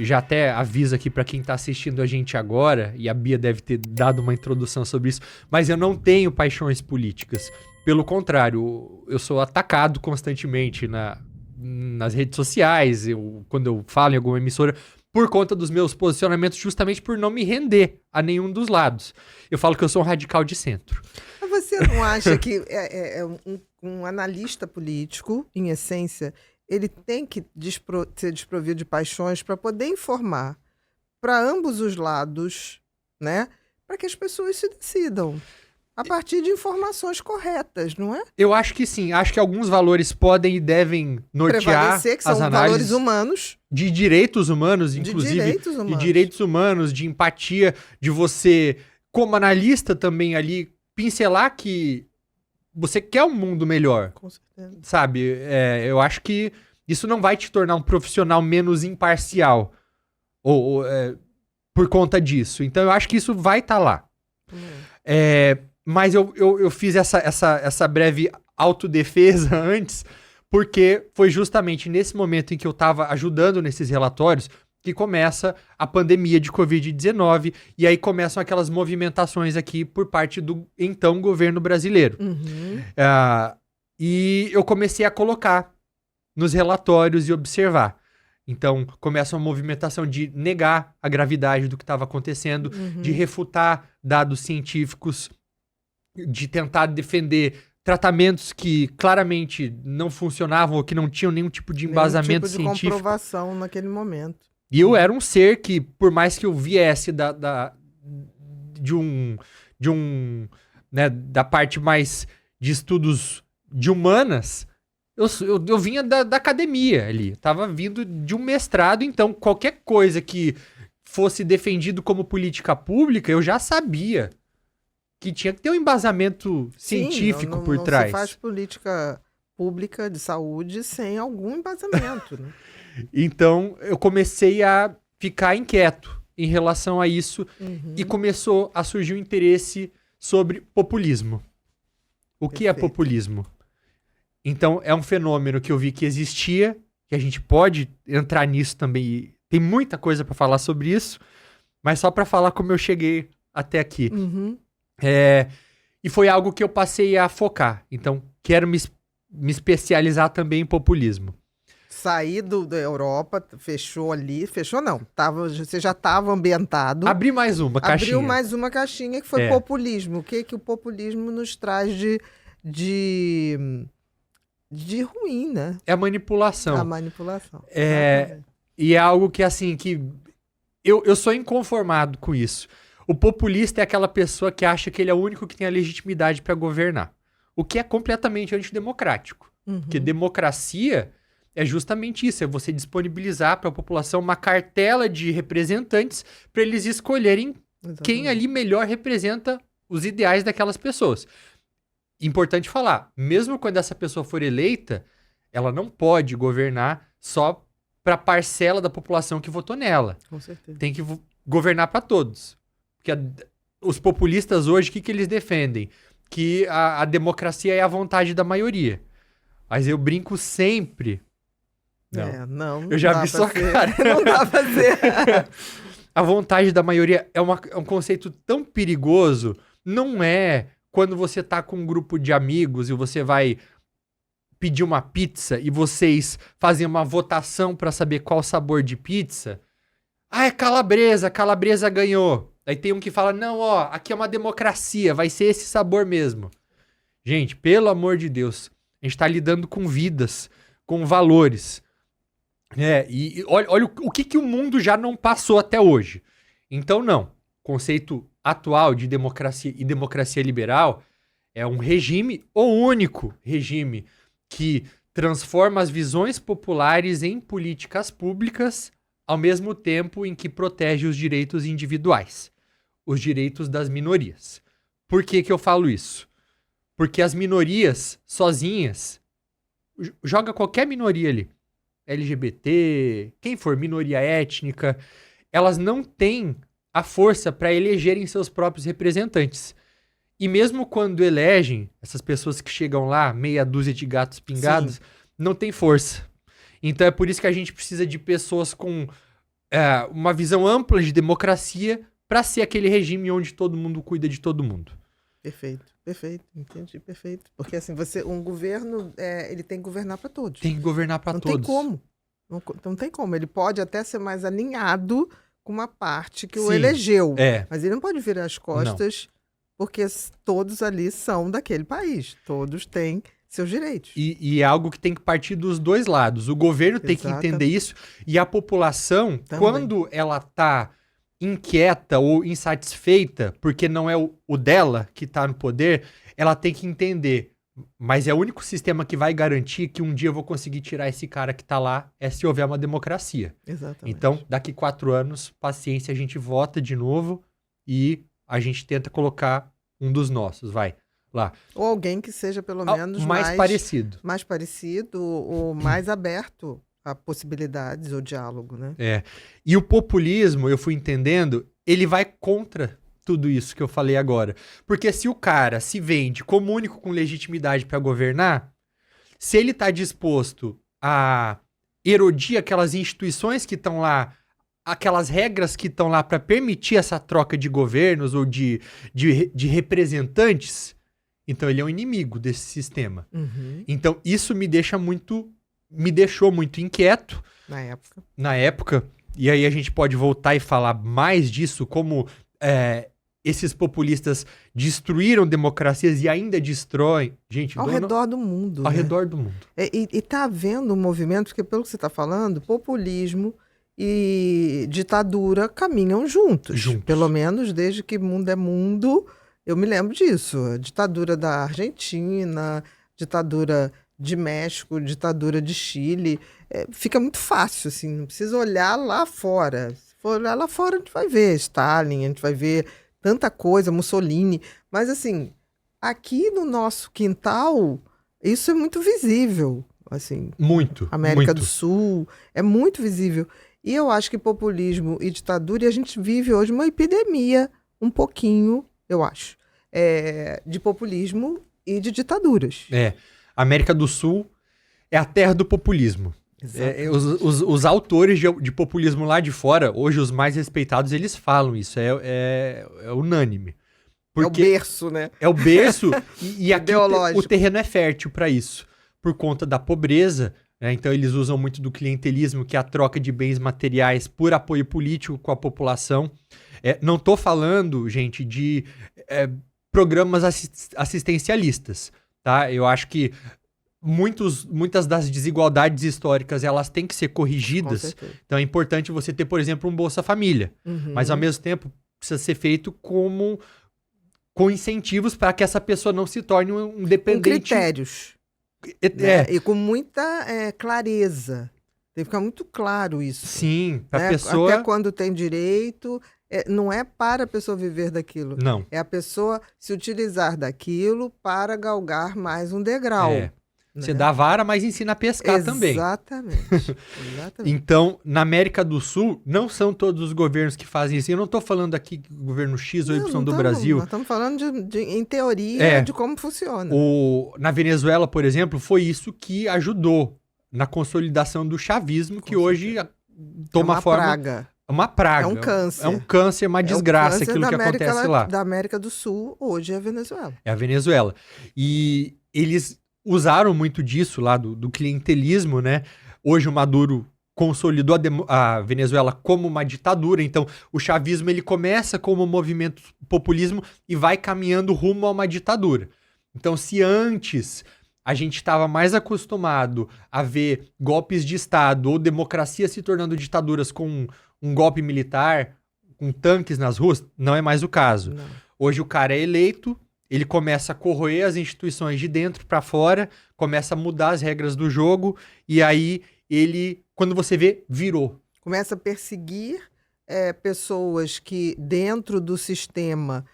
já até aviso aqui pra quem tá assistindo a gente agora, e a Bia deve ter dado uma introdução sobre isso, mas eu não tenho paixões políticas. Pelo contrário, eu sou atacado constantemente nas redes sociais, quando eu falo em alguma emissora, por conta dos meus posicionamentos, justamente por não me render a nenhum dos lados. Eu falo que eu sou um radical de centro. Mas você não acha que um analista político, em essência, ele tem que ser desprovido de paixões para poder informar para ambos os lados, né? Para que as pessoas se decidam a partir de informações corretas, não é? Eu acho que sim. Acho que alguns valores podem e devem nortear prevalecer, que são as análises valores humanos. de direitos humanos, inclusive. De direitos humanos, de empatia, de você, como analista também ali, pincelar que você quer um mundo melhor. Com certeza. Sabe? Eu acho que isso não vai te tornar um profissional menos imparcial por conta disso. Então eu acho que isso vai estar lá. Mas eu fiz essa breve autodefesa antes, porque foi justamente nesse momento em que eu estava ajudando nesses relatórios que começa a pandemia de Covid-19, e aí começam aquelas movimentações aqui por parte do então governo brasileiro. Uhum. E eu comecei a colocar nos relatórios e observar. Então, começa uma movimentação de negar a gravidade do que estava acontecendo, de refutar dados científicos, de tentar defender tratamentos que claramente não funcionavam ou que não tinham nenhum tipo de embasamento científico. Nenhum tipo de comprovação naquele momento. E eu era um ser que, por mais que eu viesse da parte mais de estudos de humanas, eu vinha da academia ali. Tava vindo de um mestrado, então qualquer coisa que fosse defendido como política pública, eu já sabia que tinha que ter um embasamento científico por trás. Não se faz política pública de saúde sem algum embasamento, né? Então, eu comecei a ficar inquieto em relação a isso e começou a surgir um interesse sobre populismo. O que é populismo? Então, é um fenômeno que eu vi que existia, que a gente pode entrar nisso também. Tem muita coisa para falar sobre isso, mas só para falar como eu cheguei até aqui. E foi algo que eu passei a focar. Então, quero me especializar também em populismo. Saí da Europa, fechou ali. Fechou não, você já estava ambientado. Abri mais uma caixinha. Abriu mais uma caixinha que foi populismo. O que o populismo nos traz de ruim, né? É a manipulação. A manipulação. E é algo que, assim, que eu sou inconformado com isso. O populista é aquela pessoa que acha que ele é o único que tem a legitimidade para governar. O que é completamente antidemocrático. Porque democracia é justamente isso, é você disponibilizar para a população uma cartela de representantes para eles escolherem quem ali melhor representa os ideais daquelas pessoas. Importante falar, mesmo quando essa pessoa for eleita, ela não pode governar só para a parcela da população que votou nela. Com certeza. Tem que governar para todos. Porque os populistas hoje, o que eles defendem? Que a democracia é a vontade da maioria. Mas eu brinco sempre... Não eu já vi sua cara. Não dá pra ser. A vontade da maioria é um conceito tão perigoso. Não é quando você tá com um grupo de amigos e você vai pedir uma pizza e vocês fazem uma votação pra saber qual sabor de pizza. É calabresa ganhou. Aí tem um que fala, não, aqui é uma democracia, vai ser esse sabor mesmo. Gente, pelo amor de Deus, a gente tá lidando com vidas, com valores. E olha o que o mundo já não passou até hoje. Então, não. O conceito atual de democracia e democracia liberal é um regime, o único regime que transforma as visões populares em políticas públicas ao mesmo tempo em que protege os direitos individuais, os direitos das minorias. Por que eu falo isso? Porque as minorias sozinhas, joga qualquer minoria ali, LGBT, quem for, minoria étnica, elas não têm a força para elegerem seus próprios representantes. E mesmo quando elegem, essas pessoas que chegam lá, meia dúzia de gatos pingados, não tem força. Então é por isso que a gente precisa de pessoas com uma visão ampla de democracia para ser aquele regime onde todo mundo cuida de todo mundo. Perfeito, entendi, perfeito. Porque assim, um governo, ele tem que governar para todos. Tem que governar para todos. Não tem como. Não tem como. Ele pode até ser mais alinhado com uma parte que o elegeu. Mas ele não pode virar as costas, porque todos ali são daquele país. Todos têm seus direitos. E é algo que tem que partir dos dois lados. O governo tem que entender isso. E a população, quando ela está inquieta ou insatisfeita, porque não é o dela que está no poder, ela tem que entender. Mas é o único sistema que vai garantir que um dia eu vou conseguir tirar esse cara que tá lá, se houver uma democracia. Exatamente. Então, daqui 4 anos, paciência, a gente vota de novo e a gente tenta colocar um dos nossos, vai lá. Ou alguém que seja pelo menos mais parecido. Mais parecido ou mais aberto a possibilidades ou diálogo, né? E o populismo, eu fui entendendo, ele vai contra tudo isso que eu falei agora. Porque se o cara se vende como único com legitimidade para governar, se ele tá disposto a erodir aquelas instituições que estão lá, aquelas regras que estão lá para permitir essa troca de governos ou de representantes, então ele é um inimigo desse sistema. Então isso me deixou muito inquieto na época, e aí a gente pode voltar e falar mais disso, como esses populistas destruíram democracias e ainda destroem. Gente, ao redor do mundo. Ao redor do mundo. E tá havendo um movimento, porque pelo que você está falando, populismo e ditadura caminham juntos. Pelo menos desde que mundo é mundo, eu me lembro disso. A ditadura da Argentina, ditadura de México, ditadura de Chile. Fica muito fácil, assim, não precisa olhar lá fora. Se for olhar lá fora, a gente vai ver Stalin, a gente vai ver tanta coisa, Mussolini. Mas, assim, aqui no nosso quintal, isso é muito visível. Assim, muito. América do Sul, é muito visível. E eu acho que populismo e ditadura, e a gente vive hoje uma epidemia, um pouquinho, eu acho, de populismo e de ditaduras. América do Sul é a terra do populismo. Os autores de populismo lá de fora, hoje os mais respeitados, eles falam isso, é unânime. Porque é o berço, né? É o berço e aqui o terreno é fértil para isso, por conta da pobreza, né? Então eles usam muito do clientelismo, que é a troca de bens materiais por apoio político com a população. Não tô falando, gente, de programas assistencialistas, tá? Eu acho que muitas das desigualdades históricas, elas têm que ser corrigidas. Então é importante você ter, por exemplo, um Bolsa Família. Mas ao mesmo tempo precisa ser feito com incentivos para que essa pessoa não se torne um dependente. Com critérios. E com muita clareza. Tem que ficar muito claro isso. Sim, para a pessoa... Até quando tem direito... não é para a pessoa viver daquilo. Não. É a pessoa se utilizar daquilo para galgar mais um degrau. Você dá vara, mas ensina a pescar também. Exatamente. Então, na América do Sul, não são todos os governos que fazem isso. Eu não estou falando aqui que o governo X ou Y do Brasil. Nós estamos falando, em teoria, de como funciona. Na Venezuela, por exemplo, foi isso que ajudou na consolidação do chavismo, que hoje toma forma... praga. Uma praga. É um câncer. É um câncer, uma desgraça aquilo que acontece lá. Da América do Sul, hoje é a Venezuela. É a Venezuela. E eles usaram muito disso lá, do clientelismo, né? Hoje o Maduro consolidou a Venezuela como uma ditadura. Então, o chavismo, ele começa como um movimento populismo e vai caminhando rumo a uma ditadura. Então, se antes a gente estava mais acostumado a ver golpes de Estado ou democracia se tornando ditaduras com um golpe militar, com tanques nas ruas, não é mais o caso. Não. Hoje o cara é eleito, ele começa a corroer as instituições de dentro para fora, começa a mudar as regras do jogo, e aí ele, quando você vê, virou. Começa a perseguir pessoas que dentro do sistema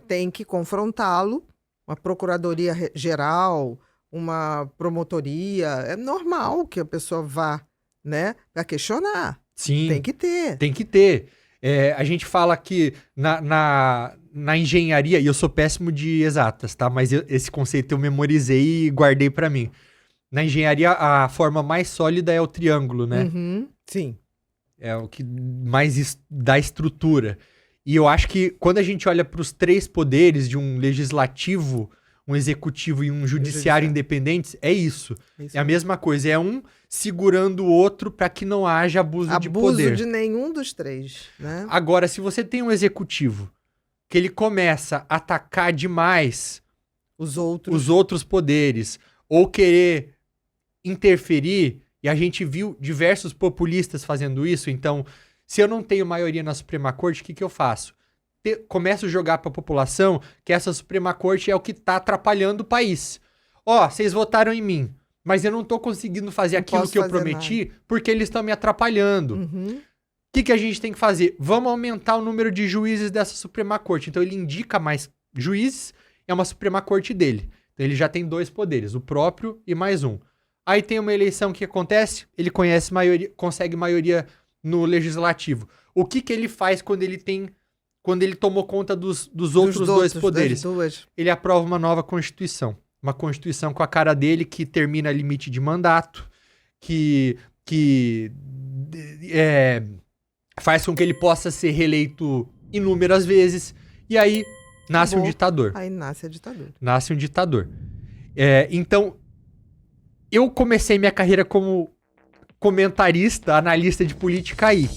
tem que confrontá-lo, uma procuradoria geral, uma promotoria, é normal que a pessoa vá, né, para questionar. Sim. Tem que ter. Tem que ter. A gente fala que na engenharia, e eu sou péssimo de exatas, tá? Mas esse conceito eu memorizei e guardei para mim. Na engenharia, a forma mais sólida é o triângulo, né? Sim. É o que mais dá estrutura. E eu acho que quando a gente olha para os 3 poderes de um legislativo, um executivo e um judiciário independentes, é isso. É a mesma coisa. É um segurando o outro para que não haja abuso de poder. Abuso de nenhum dos 3, né? Agora, se você tem um executivo que ele começa a atacar demais Os outros poderes, ou querer interferir, e a gente viu diversos populistas fazendo isso, então, se eu não tenho maioria na Suprema Corte, o que eu faço? Começo a jogar para a população que essa Suprema Corte é o que tá atrapalhando o país. Ó, vocês votaram em mim, mas eu não tô conseguindo fazer aquilo que eu prometi porque eles estão me atrapalhando. O que a gente tem que fazer? Vamos aumentar o número de juízes dessa Suprema Corte. Então ele indica mais juízes, é uma Suprema Corte dele. Então ele já tem 2 poderes, o próprio e mais um. Aí tem uma eleição que acontece, ele consegue maioria no legislativo. O que ele faz quando ele tomou conta dos outros 2 poderes? Ele aprova uma nova Constituição. Uma Constituição com a cara dele que termina limite de mandato, que faz com que ele possa ser reeleito inúmeras vezes. E aí nasce um ditador. Aí nasce a ditadura. Nasce um ditador. Então, eu comecei minha carreira como comentarista, analista de política aí.